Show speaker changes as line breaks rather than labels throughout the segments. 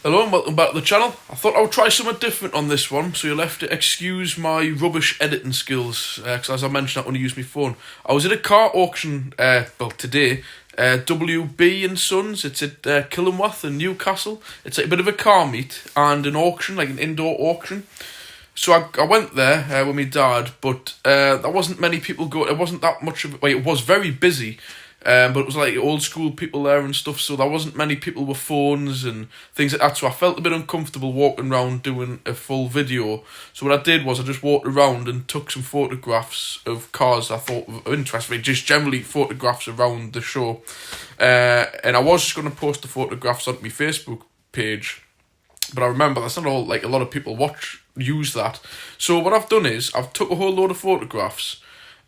Hello and welcome back to the channel. I thought I would try something different on this one, so you'll have to excuse my rubbish editing skills, because as I mentioned, I only use my phone. I was at a car auction, today, WB and Sons. It's at Killingworth in Newcastle. It's like a bit of a car meet and an auction, like an indoor auction. So I went there with my dad, but there wasn't many people go. It wasn't that much of it was very busy. But it was like old school people there and stuff, so there wasn't many people with phones and things like that, so I felt a bit uncomfortable walking around doing a full video. So what I did was I just walked around and took some photographs of cars I thought were interesting, just generally photographs around the show. And I was just going to post the photographs on my Facebook page, but I remember that's not all, like a lot of people use that. So what I've done is I've took a whole load of photographs,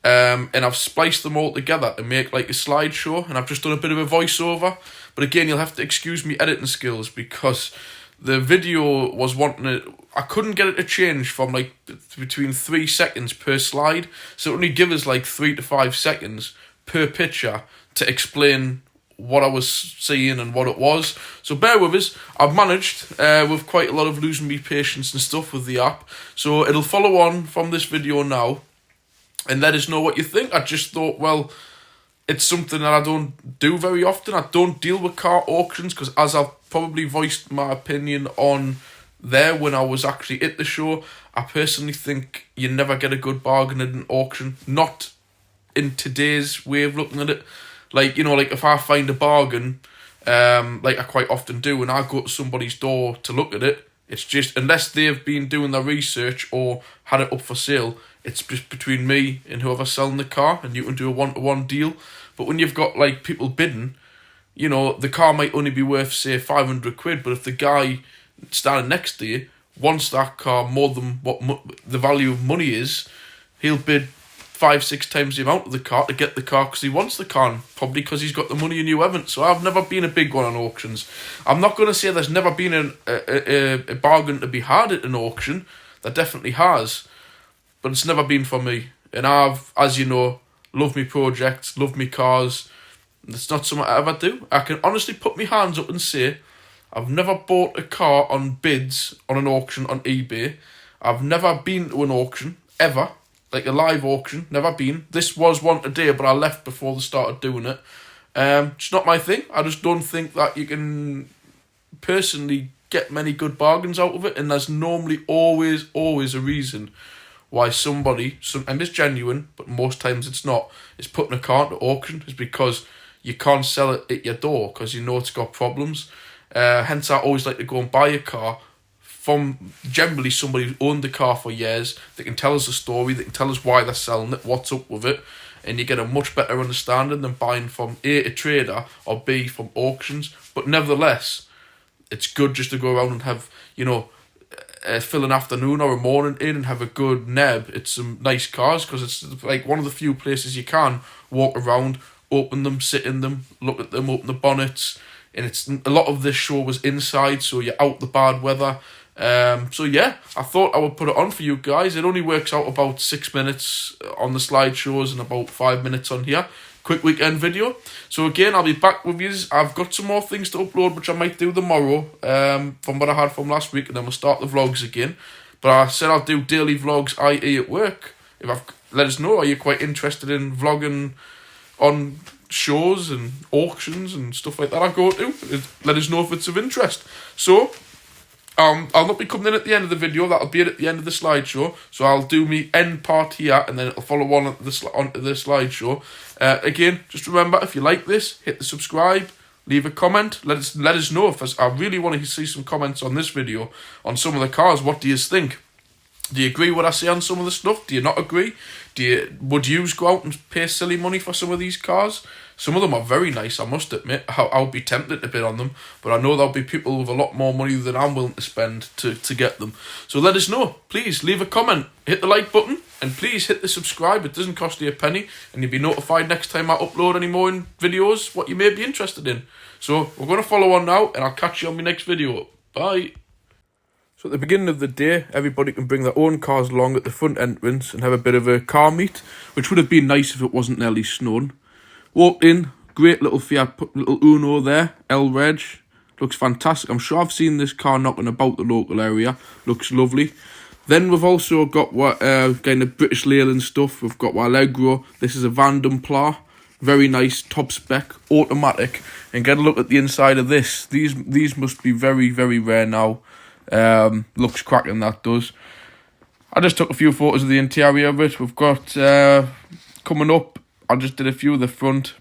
and I've spliced them all together to make like a slideshow, and I've just done a bit of a voiceover. But again, you'll have to excuse me editing skills, because the video was I couldn't get it to change from like between 3 seconds per slide, so it only give us like 3 to 5 seconds per picture to explain what I was seeing and what it was. So bear with us. I've managed with quite a lot of losing me patience and stuff with the app, so it'll follow on from this video now and let us know what you think. I just thought, well, it's something that I don't do very often. I don't deal with car auctions, because as I've probably voiced my opinion on there when I was actually at the show, I personally think you never get a good bargain at an auction. Not in today's way of looking at it. Like, you know, like if I find a bargain, like I quite often do, and I go to somebody's door to look at it, it's just, unless they've been doing their research or had it up for sale, it's just between me and whoever's selling the car, and you can do a one-to-one deal. But when you've got like people bidding, you know, the car might only be worth, say, 500 quid, but if the guy standing next to you wants that car more than what the value of money is, he'll bid 5-6 times the amount of the car to get the car, because he wants the car, and probably because he's got the money and you haven't. So I've never been a big one on auctions. I'm not going to say there's never been a bargain to be had at an auction. There definitely has, but it's never been for me. And I've, as you know, love me projects, love me cars. It's not something I ever do. I can honestly put my hands up and say I've never bought a car on bids on an auction on eBay. I've never been to an auction, ever. Like a live auction, never been. This was one today, but I left before they started doing it. It's not my thing. I just don't think that you can personally get many good bargains out of it, and there's normally always a reason why somebody, and it's genuine, but most times it's not, is putting a car into auction is because you can't sell it at your door because you know it's got problems. Hence, I always like to go and buy a car from generally somebody who's owned the car for years. They can tell us the story, they can tell us why they're selling it, what's up with it, and you get a much better understanding than buying from A, a trader, or B, from auctions. But nevertheless, it's good just to go around and have, you know, fill an afternoon or a morning in and have a good neb at some nice cars, because it's like one of the few places you can walk around, open them, sit in them, look at them, open the bonnets. And it's a lot of this show was inside, so you're out the bad weather. So yeah, I thought I would put it on for you guys. It only works out about 6 minutes on the slideshows and about 5 minutes on here. Quick weekend video. So again, I'll be back with you. I've got some more things to upload, which I might do tomorrow, from what I had from last week, and then we'll start the vlogs again. But I said I'll do daily vlogs, i.e. at work. Let us know, are you quite interested in vlogging on shows and auctions and stuff like that I go to? Let us know if it's of interest. So I'll not be coming in at the end of the video. That'll be at the end of the slideshow. So I'll do me end part here, and then it'll follow on onto the slideshow. Again, just remember, if you like this, hit the subscribe, leave a comment. Let us know if I really want to see some comments on this video on some of the cars. What do you think? Do you agree with what I say on some of the stuff? Do you not agree? Would you go out and pay silly money for some of these cars? Some of them are very nice, I must admit. I'll be tempted to bid on them, but I know there'll be people with a lot more money than I'm willing to spend to get them. So let us know. Please leave a comment, hit the like button, and please hit the subscribe. It doesn't cost you a penny, and you'll be notified next time I upload any more videos what you may be interested in. So we're going to follow on now, and I'll catch you on my next video. Bye. So at the beginning of the day, everybody can bring their own cars along at the front entrance and have a bit of a car meet, which would have been nice if it wasn't nearly snowing. Walked in, great little Fiat, little Uno there, L Reg, Looks fantastic. I'm sure I've seen this car knocking about the local area. Looks lovely. Then we've also got what kind of British Leyland stuff. We've got Allegro. This is a Van Pla. Very nice, top spec, automatic. And get a look at the inside of this. These must be very, very rare now. Looks cracking, that does. I just took a few photos of the interior of it. We've got, coming up, I just did a few of the front.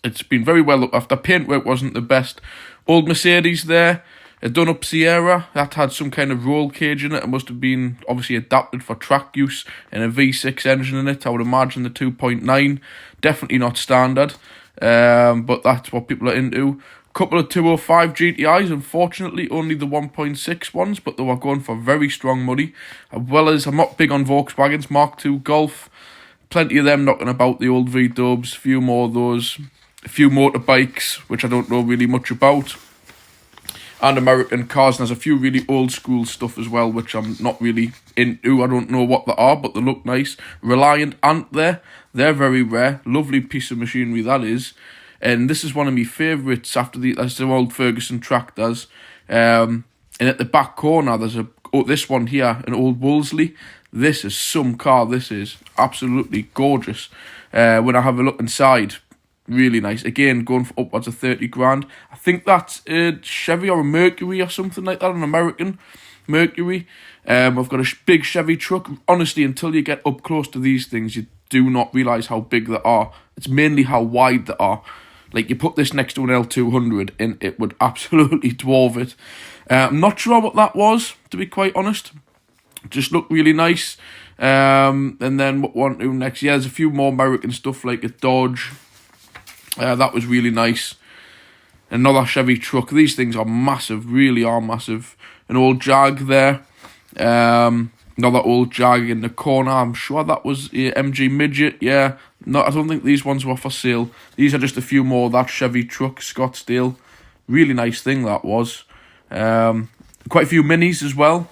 It's been very well looked after. Paintwork wasn't the best. Old Mercedes there. A done-up Sierra. That had some kind of roll cage in it. It must have been obviously adapted for track use. And a V6 engine in it. I would imagine the 2.9. Definitely not standard. But that's what people are into. Couple of 205 GTIs, unfortunately only the 1.6 ones, but they were going for very strong money. As well as, I'm not big on Volkswagens, Mark II Golf, plenty of them knocking about, the old V-dubs, a few more of those, a few motorbikes, which I don't know really much about, and American cars, and there's a few really old school stuff as well, which I'm not really into. I don't know what they are, but they look nice. Reliant Ant there, they're very rare, lovely piece of machinery that is. And this is one of my favourites after that's the old Ferguson tractors. And at the back corner, there's this one here, an old Wolseley. This is some car. This is absolutely gorgeous. When I have a look inside, really nice. Again, going for upwards of 30 grand. I think that's a Chevy or a Mercury or something like that, an American Mercury. I've got a big Chevy truck. Honestly, until you get up close to these things, you do not realise how big they are. It's mainly how wide they are. Like, you put this next to an L200 and it would absolutely dwarf it. I'm not sure what that was, to be quite honest. Just looked really nice. And then what one to next? Yeah, there's a few more American stuff like a Dodge. That was really nice. Another Chevy truck. These things are massive, really are massive. An old Jag there. Another old Jag in the corner. I'm sure that was a MG Midget. Yeah, no, I don't think these ones were for sale. These are just a few more of that Chevy truck, Scottsdale. Really nice thing that was. Quite a few minis as well.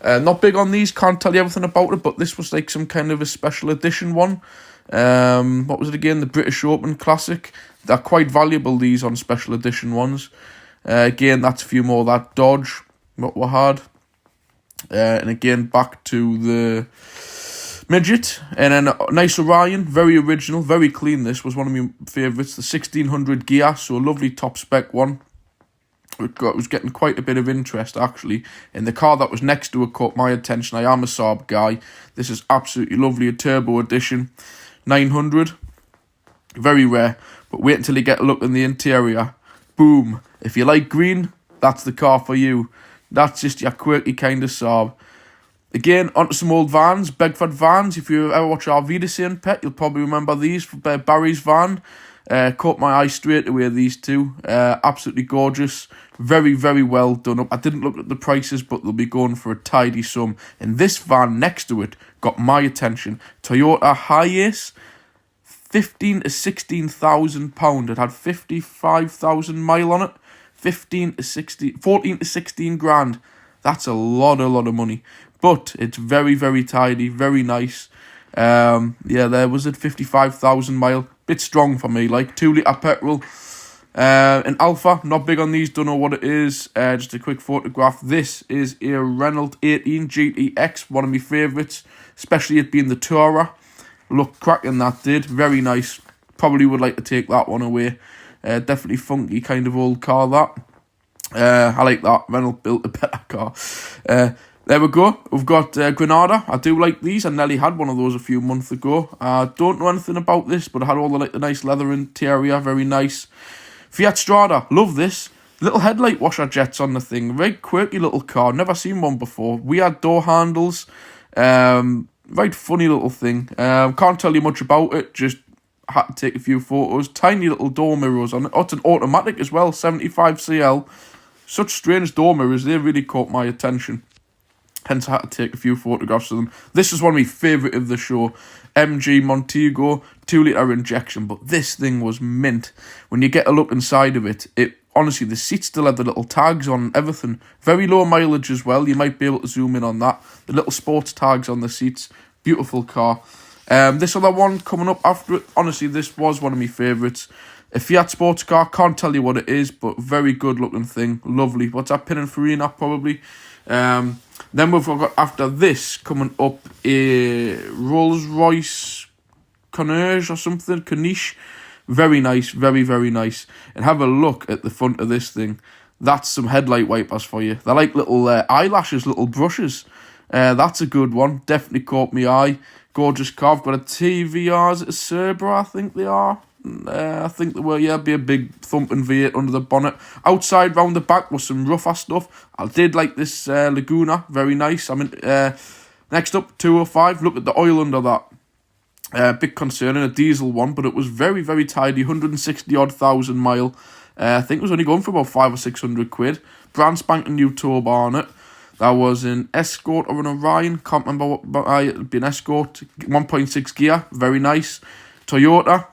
Not big on these, can't tell you everything about it, but this was like some kind of a special edition one. What was it again? The British Open Classic. They're quite valuable, these, on special edition ones. Again, that's a few more of that Dodge, what we had. And again, back to the Midget. And then a nice Orion, very original, very clean. This was one of my favourites, the 1600 gear, so a lovely top spec one. It was getting quite a bit of interest, actually. And the car that was next to it caught my attention. I am a Saab guy. This is absolutely lovely, a turbo edition. 900. Very rare. But wait until you get a look in the interior. Boom. If you like green, that's the car for you. That's just your quirky kind of Saab. Again, onto some old vans, Bedford vans. If you ever watch our Wiedersehen Pet, you'll probably remember these from Barry's van. Caught my eye straight away, these two. Absolutely gorgeous. Very, very well done up. I didn't look at the prices, but they'll be going for a tidy sum. And this van next to it got my attention. Toyota Hiace, 15 to 16,000 pound. It had 55,000 mile on it. 14 to 16 grand. That's a lot of money. But it's very, very tidy, very nice. Yeah, there was it, 55,000 mile. Bit strong for me, like 2 litre petrol. An Alpha, not big on these, don't know what it is. Just a quick photograph. This is a Renault 18 GTX, one of my favourites, especially it being the Tourer. Look cracking, that did. Very nice. Probably would like to take that one away. Definitely funky kind of old car, that. I like that. Renault built a better car. There we go. We've got Granada. I do like these. I nearly had one of those a few months ago. I don't know anything about this, but I had all the nice leather interior. Very nice. Fiat Strada. Love this. Little headlight washer jets on the thing. Very quirky little car. Never seen one before. Weird door handles. Very funny little thing. Can't tell you much about it. Just had to take a few photos. Tiny little door mirrors on it. Oh, it's an automatic as well. 75CL. Such strange door mirrors. They really caught my attention. Hence, I had to take a few photographs of them. This is one of my favourite of the show. MG Montego, 2 litre injection. But this thing was mint. When you get a look inside of it, honestly, the seats still had the little tags on everything. Very low mileage as well. You might be able to zoom in on that. The little sports tags on the seats. Beautiful car. This other one coming up after it. Honestly, this was one of my favourites. A Fiat sports car, can't tell you what it is, but very good looking thing. Lovely. What's that, Pininfarina probably? Then we've got, after this, coming up a Rolls-Royce Corniche or something. Corniche. Very nice, very, very nice. And have a look at the front of this thing. That's some headlight wipers for you. They're like little eyelashes, little brushes. That's a good one. Definitely caught me eye. Gorgeous car. I've got a TVR, is it a Cerbera, I think they are. I think they were, yeah, be a big thumping V8 under the bonnet. Outside, round the back, was some rougher stuff. I did like this Laguna, very nice. Next up, 205, look at the oil under that. Big concern in a diesel one, but it was very, very tidy, 160-odd thousand mile. I think it was only going for about 500 or 600 quid. Brand spanking new turbo on it. That was an Escort or an Orion, can't remember what, but it'd be an Escort, 1.6 gear, very nice. Toyota.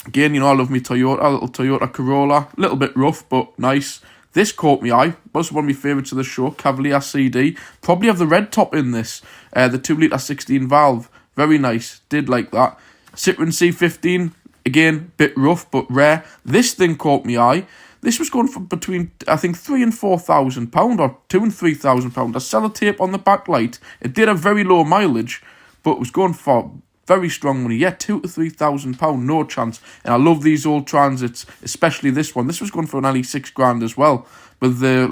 Again, you know, I love me Toyota, little Toyota Corolla. A little bit rough, but nice. This caught me eye. Was one of my favourites of the show. Cavalier CD. Probably have the red top in this. The 2 litre 16 valve. Very nice. Did like that. Citroen C15. Again, bit rough, but rare. This thing caught me eye. This was going for between, I think, £3,000 and £4,000, or £2,000 and £3,000. A sellotape on the backlight. It did have very low mileage, but it was going for very strong money. Yeah, £2,000 to £3,000, no chance. And I love these old Transits, especially this one. This was going for nearly £6,000 as well, with the